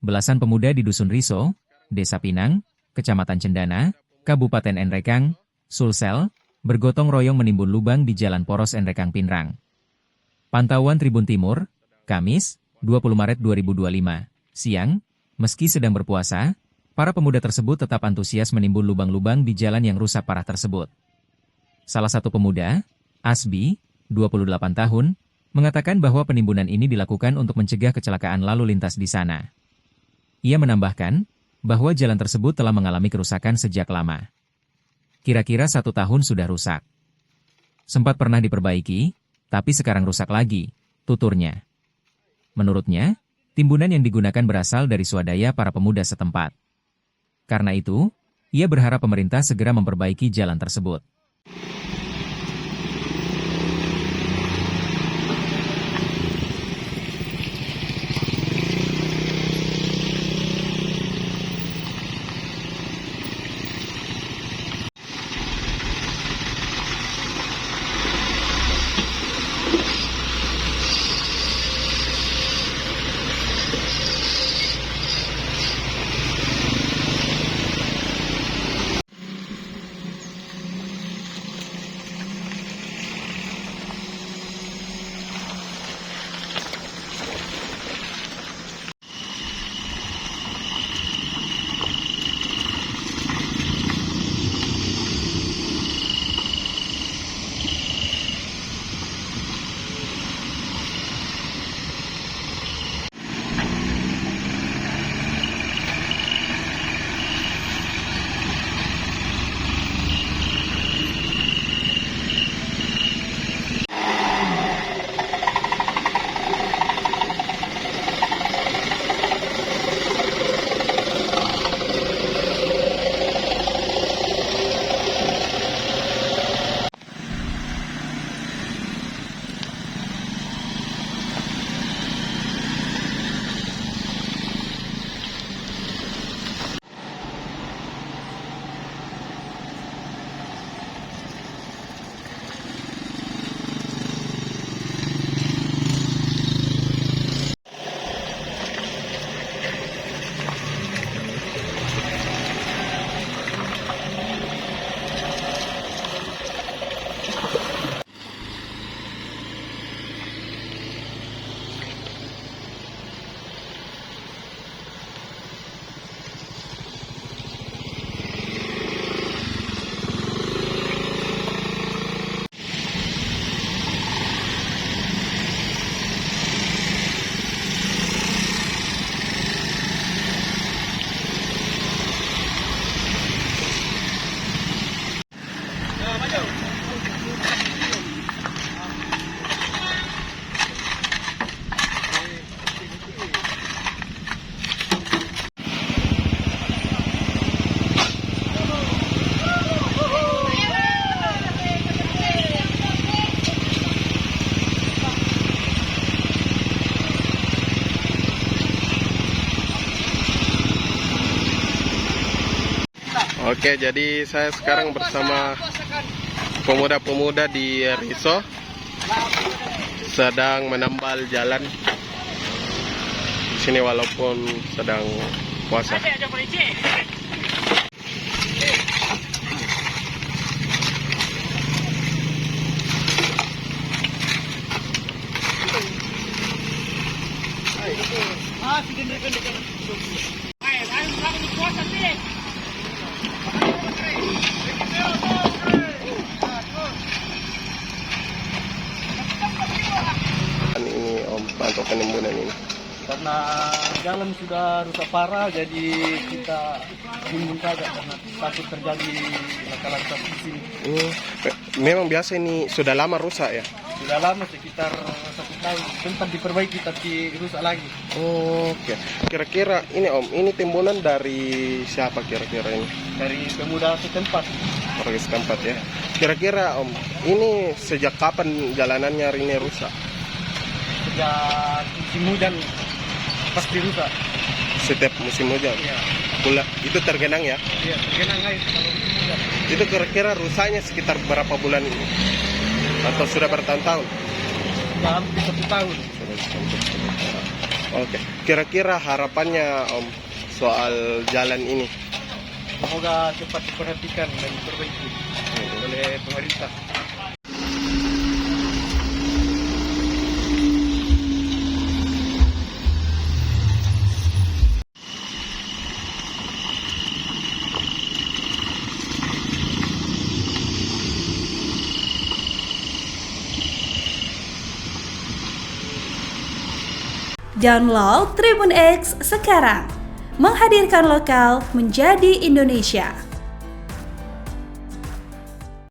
belasan pemuda di Dusun Riso, Desa Pinang, Kecamatan Cendana, Kabupaten Enrekang, Sulsel, bergotong royong menimbun lubang di Jalan Poros Enrekang Pinrang. Pantauan Tribun Timur, Kamis, 20 Maret 2025, siang, meski sedang berpuasa, para pemuda tersebut tetap antusias menimbun lubang-lubang di jalan yang rusak parah tersebut. Salah satu pemuda, Asbi, 28 tahun, mengatakan bahwa penimbunan ini dilakukan untuk mencegah kecelakaan lalu lintas di sana. Ia menambahkan bahwa jalan tersebut telah mengalami kerusakan sejak lama. Kira-kira 1 tahun sudah rusak. Sempat pernah diperbaiki, tapi sekarang rusak lagi, tuturnya. Menurutnya, timbunan yang digunakan berasal dari swadaya para pemuda setempat. Karena itu, ia berharap pemerintah segera memperbaiki jalan tersebut. Oke, jadi saya sekarang bersama pemuda-pemuda di Riso sedang menambal jalan di sini walaupun sedang puasa. Ini Om, untuk penimbunan ini. Karena jalan sudah rusak parah, jadi kita timbun saja karena takut terjadi laka-laka di sini. Memang biasa ini sudah lama rusak ya? Sudah lama, sekitar 1 tahun. Sempat diperbaiki tapi rusak lagi. Oke, kira-kira ini Om, ini timbunan dari siapa kira-kira ini? Dari pemuda setempat. Warga setempat ya. Kira-kira Om, ini sejak kapan jalanannya hari ini rusak? Sejak musim hujan pasti rusak. Setiap musim hujan? Iya. Itu tergenang ya? Iya, tergenang air kalau musim hujan. Itu kira-kira rusaknya sekitar berapa bulan ini? Atau sudah bertahun-tahun? Sudah hampir 1 tahun. Sudah hampir 1 tahun. Oke. Kira-kira harapannya Om soal jalan ini? Semoga cepat diperhatikan dan diperbaiki oleh pemerintah. Download Tribun X sekarang, menghadirkan lokal menjadi Indonesia.